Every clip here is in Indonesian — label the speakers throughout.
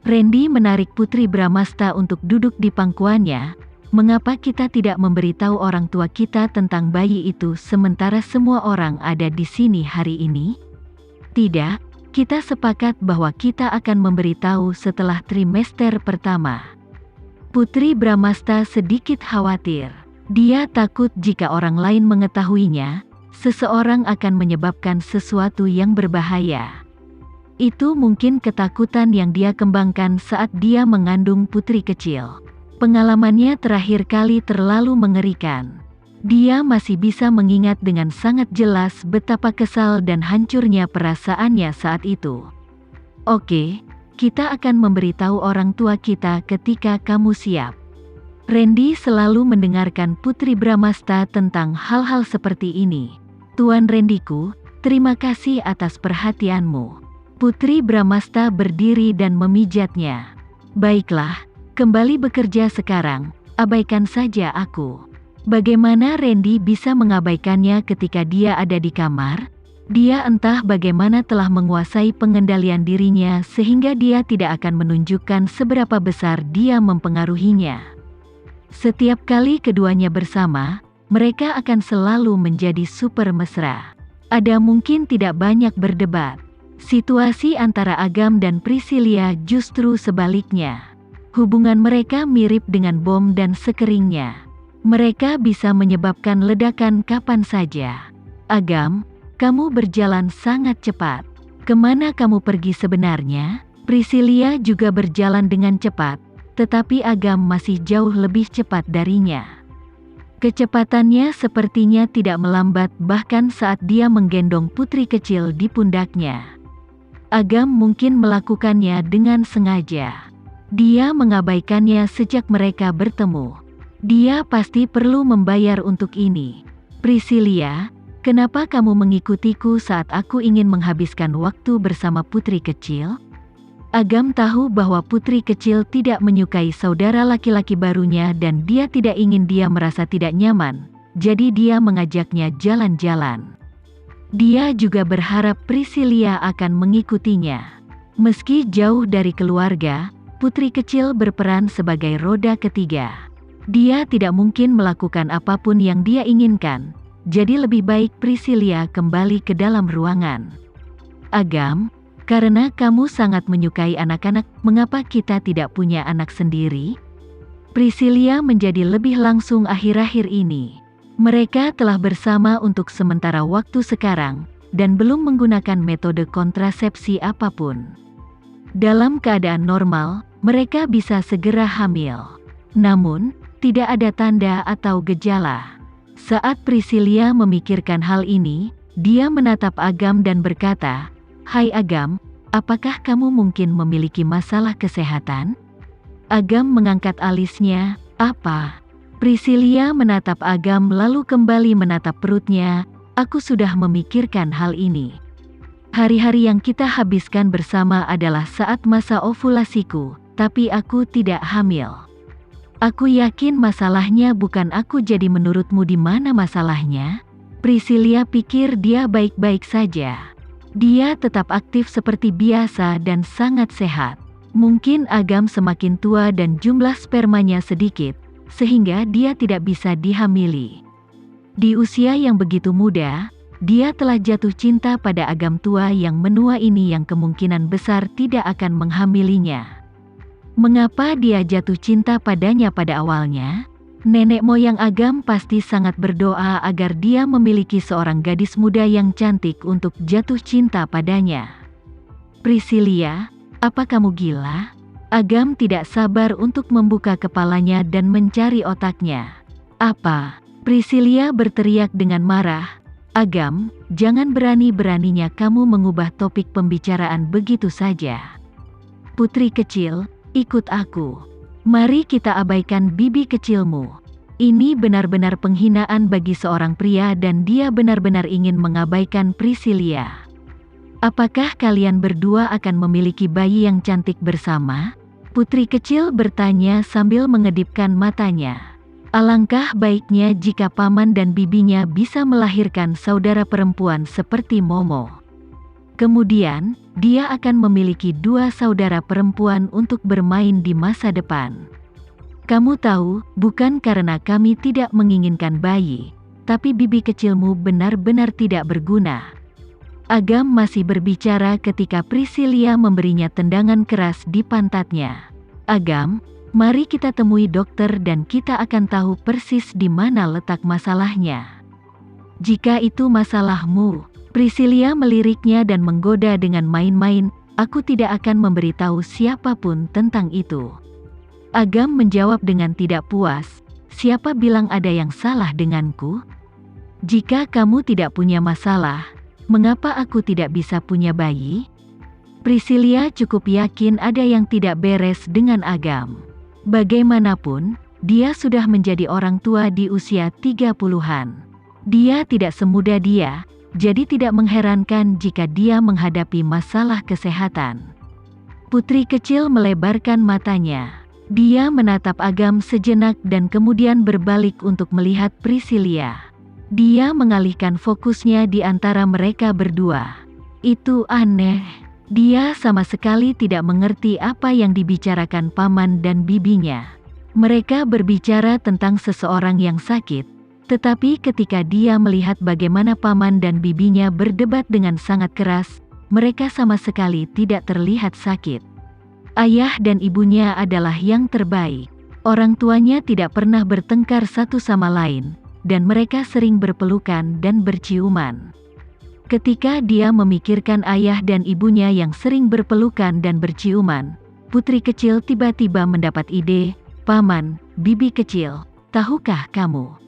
Speaker 1: Randy menarik Putri Bramasta untuk duduk di pangkuannya. Mengapa kita tidak memberitahu orang tua kita tentang bayi itu sementara semua orang ada di sini hari ini? Tidak, kita sepakat bahwa kita akan memberitahu setelah trimester pertama. Putri Bramasta sedikit khawatir. Dia takut jika orang lain mengetahuinya, seseorang akan menyebabkan sesuatu yang berbahaya. Itu mungkin ketakutan yang dia kembangkan saat dia mengandung putri kecil. Pengalamannya terakhir kali terlalu mengerikan. Dia masih bisa mengingat dengan sangat jelas betapa kesal dan hancurnya perasaannya saat itu. Oke, kita akan memberitahu orang tua kita ketika kamu siap. Randy selalu mendengarkan Putri Bramasta tentang hal-hal seperti ini. Tuan Randyku, terima kasih atas perhatianmu. Putri Bramasta berdiri dan memijatnya. Baiklah, kembali bekerja sekarang, abaikan saja aku. Bagaimana Randy bisa mengabaikannya ketika dia ada di kamar? Dia entah bagaimana telah menguasai pengendalian dirinya sehingga dia tidak akan menunjukkan seberapa besar dia mempengaruhinya. Setiap kali keduanya bersama, mereka akan selalu menjadi super mesra. Ada mungkin tidak banyak berdebat. Situasi antara Agam dan Priscilia justru sebaliknya. Hubungan mereka mirip dengan bom dan sekeringnya. Mereka bisa menyebabkan ledakan kapan saja. Agam, kamu berjalan sangat cepat. Kemana kamu pergi sebenarnya? Priscilia juga berjalan dengan cepat, tetapi Agam masih jauh lebih cepat darinya. Kecepatannya sepertinya tidak melambat bahkan saat dia menggendong putri kecil di pundaknya. Agam mungkin melakukannya dengan sengaja. Dia mengabaikannya sejak mereka bertemu. Dia pasti perlu membayar untuk ini. Priscilia, kenapa kamu mengikutiku saat aku ingin menghabiskan waktu bersama putri kecil? Agam tahu bahwa putri kecil tidak menyukai saudara laki-laki barunya dan dia tidak ingin dia merasa tidak nyaman, jadi dia mengajaknya jalan-jalan. Dia juga berharap Priscilia akan mengikutinya. Meski jauh dari keluarga, putri kecil berperan sebagai roda ketiga. Dia tidak mungkin melakukan apapun yang dia inginkan, jadi lebih baik Priscilia kembali ke dalam ruangan. Agam, karena kamu sangat menyukai anak-anak, mengapa kita tidak punya anak sendiri? Priscilia menjadi lebih langsung akhir-akhir ini. Mereka telah bersama untuk sementara waktu sekarang, dan belum menggunakan metode kontrasepsi apapun. Dalam keadaan normal, mereka bisa segera hamil. Namun, tidak ada tanda atau gejala. Saat Priscilia memikirkan hal ini, dia menatap Agam dan berkata, "Hai Agam, apakah kamu mungkin memiliki masalah kesehatan?" Agam mengangkat alisnya, "Apa?" Priscilia menatap Agam lalu kembali menatap perutnya. "Aku sudah memikirkan hal ini. Hari-hari yang kita habiskan bersama adalah saat masa ovulasiku, tapi aku tidak hamil. Aku yakin masalahnya bukan aku, jadi menurutmu di mana masalahnya?" Priscilia pikir dia baik-baik saja. Dia tetap aktif seperti biasa dan sangat sehat. Mungkin Agam semakin tua dan jumlah spermanya sedikit, sehingga dia tidak bisa dihamili. Di usia yang begitu muda, dia telah jatuh cinta pada Agam tua yang menua ini yang kemungkinan besar tidak akan menghamilinya. Mengapa dia jatuh cinta padanya pada awalnya? Nenek moyang Agam pasti sangat berdoa agar dia memiliki seorang gadis muda yang cantik untuk jatuh cinta padanya. Priscilia, apa kamu gila? Agam tidak sabar untuk membuka kepalanya dan mencari otaknya. "Apa?" Priscilia berteriak dengan marah. "Agam, jangan berani-beraninya kamu mengubah topik pembicaraan begitu saja. Putri kecil, ikut aku. Mari kita abaikan bibi kecilmu. Ini benar-benar penghinaan bagi seorang pria dan dia benar-benar ingin mengabaikan Priscilia. Apakah kalian berdua akan memiliki bayi yang cantik bersama?" Putri kecil bertanya sambil mengedipkan matanya. Alangkah baiknya jika paman dan bibinya bisa melahirkan saudara perempuan seperti Momo. Kemudian, dia akan memiliki 2 saudara perempuan untuk bermain di masa depan. Kamu tahu, bukan karena kami tidak menginginkan bayi, tapi bibi kecilmu benar-benar tidak berguna. Agam masih berbicara ketika Priscilia memberinya tendangan keras di pantatnya. Agam, mari kita temui dokter dan kita akan tahu persis di mana letak masalahnya. Jika itu masalahmu, Priscilia meliriknya dan menggoda dengan main-main, aku tidak akan memberitahu siapapun tentang itu. Agam menjawab dengan tidak puas, siapa bilang ada yang salah denganku? Jika kamu tidak punya masalah, mengapa aku tidak bisa punya bayi? Priscilia cukup yakin ada yang tidak beres dengan Agam. Bagaimanapun, dia sudah menjadi orang tua di usia 30-an. Dia tidak semuda dia, jadi tidak mengherankan jika dia menghadapi masalah kesehatan. Putri kecil melebarkan matanya. Dia menatap Agam sejenak dan kemudian berbalik untuk melihat Priscilia. Dia mengalihkan fokusnya di antara mereka berdua. Itu aneh. Dia sama sekali tidak mengerti apa yang dibicarakan paman dan bibinya. Mereka berbicara tentang seseorang yang sakit, tetapi ketika dia melihat bagaimana paman dan bibinya berdebat dengan sangat keras, mereka sama sekali tidak terlihat sakit. Ayah dan ibunya adalah yang terbaik. Orang tuanya tidak pernah bertengkar satu sama lain, dan mereka sering berpelukan dan berciuman. Ketika dia memikirkan ayah dan ibunya yang sering berpelukan dan berciuman, putri kecil tiba-tiba mendapat ide, "Paman, bibi kecil, tahukah kamu?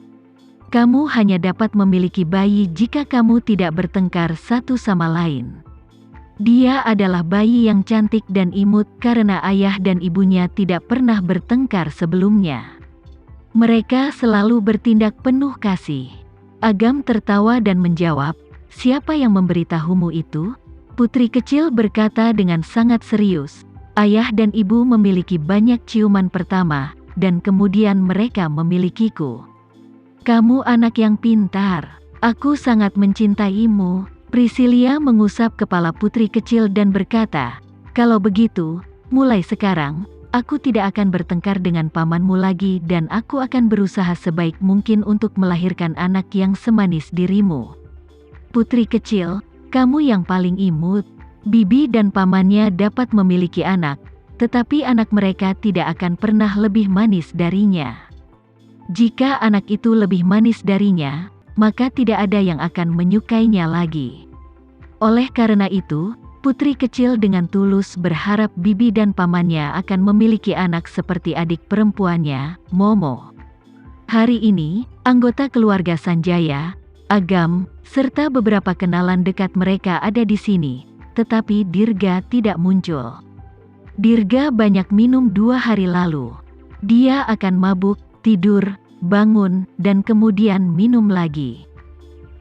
Speaker 1: Kamu hanya dapat memiliki bayi jika kamu tidak bertengkar satu sama lain." Dia adalah bayi yang cantik dan imut karena ayah dan ibunya tidak pernah bertengkar sebelumnya. Mereka selalu bertindak penuh kasih. Agam tertawa dan menjawab, "Siapa yang memberitahumu itu?" Putri kecil berkata dengan sangat serius, "Ayah dan ibu memiliki banyak ciuman pertama, dan kemudian mereka memilikiku. Kamu anak yang pintar. Aku sangat mencintaimu." Priscilia mengusap kepala putri kecil dan berkata, "Kalau begitu, mulai sekarang, aku tidak akan bertengkar dengan pamanmu lagi dan aku akan berusaha sebaik mungkin untuk melahirkan anak yang semanis dirimu." Putri kecil, kamu yang paling imut. Bibi dan pamannya dapat memiliki anak, tetapi anak mereka tidak akan pernah lebih manis darinya. Jika anak itu lebih manis darinya, maka tidak ada yang akan menyukainya lagi. Oleh karena itu, putri kecil dengan tulus berharap bibi dan pamannya akan memiliki anak seperti adik perempuannya, Momo. Hari ini, anggota keluarga Sanjaya, Agam, serta beberapa kenalan dekat mereka ada di sini, tetapi Dirga tidak muncul. Dirga banyak minum 2 hari lalu. Dia akan mabuk, tidur, bangun, dan kemudian minum lagi.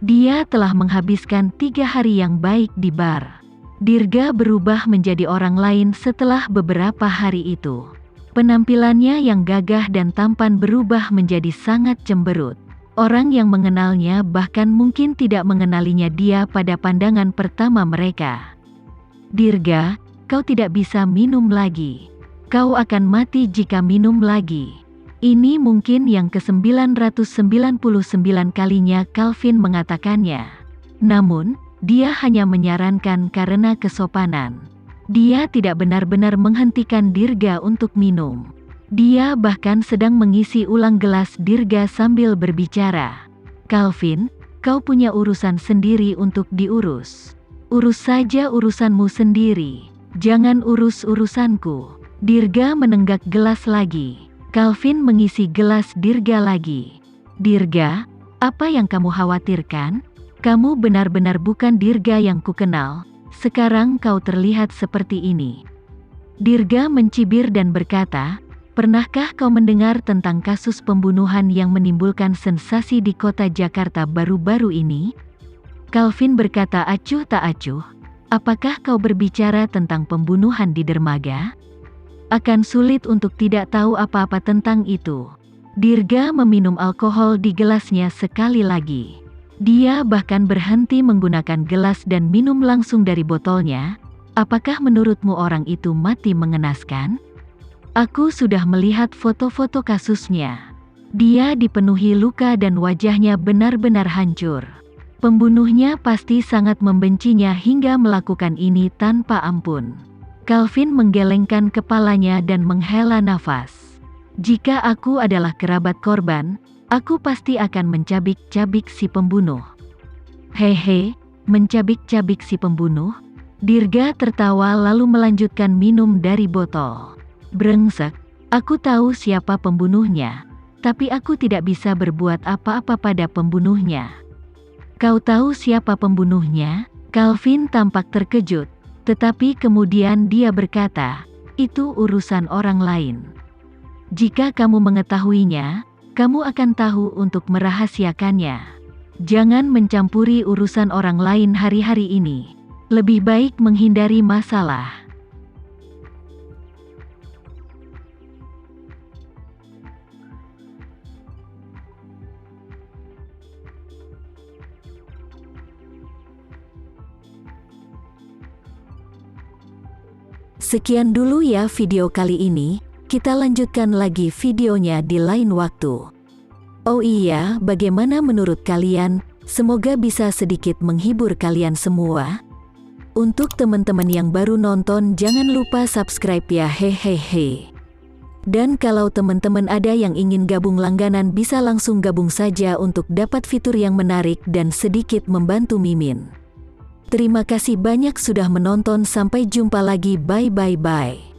Speaker 1: Dia telah menghabiskan 3 hari yang baik di bar. Dirga berubah menjadi orang lain setelah beberapa hari itu. Penampilannya yang gagah dan tampan berubah menjadi sangat cemberut. Orang yang mengenalnya bahkan mungkin tidak mengenalinya dia pada pandangan pertama mereka. "Dirga, kau tidak bisa minum lagi. Kau akan mati jika minum lagi." Ini mungkin yang ke-999 kalinya Calvin mengatakannya. Namun, dia hanya menyarankan karena kesopanan. Dia tidak benar-benar menghentikan Dirga untuk minum. Dia bahkan sedang mengisi ulang gelas Dirga sambil berbicara. "Calvin, kau punya urusan sendiri untuk diurus. Urus saja urusanmu sendiri. Jangan urus urusanku." Dirga menenggak gelas lagi. Calvin mengisi gelas Dirga lagi. "Dirga, apa yang kamu khawatirkan? Kamu benar-benar bukan Dirga yang kukenal. Sekarang kau terlihat seperti ini." Dirga mencibir dan berkata, "Pernahkah kau mendengar tentang kasus pembunuhan yang menimbulkan sensasi di kota Jakarta baru-baru ini?" Calvin berkata acuh tak acuh, "Apakah kau berbicara tentang pembunuhan di dermaga? Akan sulit untuk tidak tahu apa-apa tentang itu." Dirga meminum alkohol di gelasnya sekali lagi. Dia bahkan berhenti menggunakan gelas dan minum langsung dari botolnya. Apakah menurutmu orang itu mati mengenaskan? Aku sudah melihat foto-foto kasusnya. Dia dipenuhi luka dan wajahnya benar-benar hancur. Pembunuhnya pasti sangat membencinya hingga melakukan ini tanpa ampun. Calvin menggelengkan kepalanya dan menghela nafas. Jika aku adalah kerabat korban, aku pasti akan mencabik-cabik si pembunuh. Hehe, mencabik-cabik si pembunuh? Dirga tertawa lalu melanjutkan minum dari botol. Brengsek, aku tahu siapa pembunuhnya, tapi aku tidak bisa berbuat apa-apa pada pembunuhnya. Kau tahu siapa pembunuhnya? Calvin tampak terkejut, tetapi kemudian dia berkata, itu urusan orang lain. Jika kamu mengetahuinya, kamu akan tahu untuk merahasiakannya. Jangan mencampuri urusan orang lain hari-hari ini. Lebih baik menghindari masalah. Sekian dulu ya video kali ini, kita lanjutkan lagi videonya di lain waktu. Oh iya, bagaimana menurut kalian? Semoga bisa sedikit menghibur kalian semua. Untuk teman-teman yang baru nonton, jangan lupa subscribe ya, hehehe. Dan kalau teman-teman ada yang ingin gabung langganan, bisa langsung gabung saja untuk dapat fitur yang menarik dan sedikit membantu Mimin. Terima kasih banyak sudah menonton, sampai jumpa lagi, bye bye bye.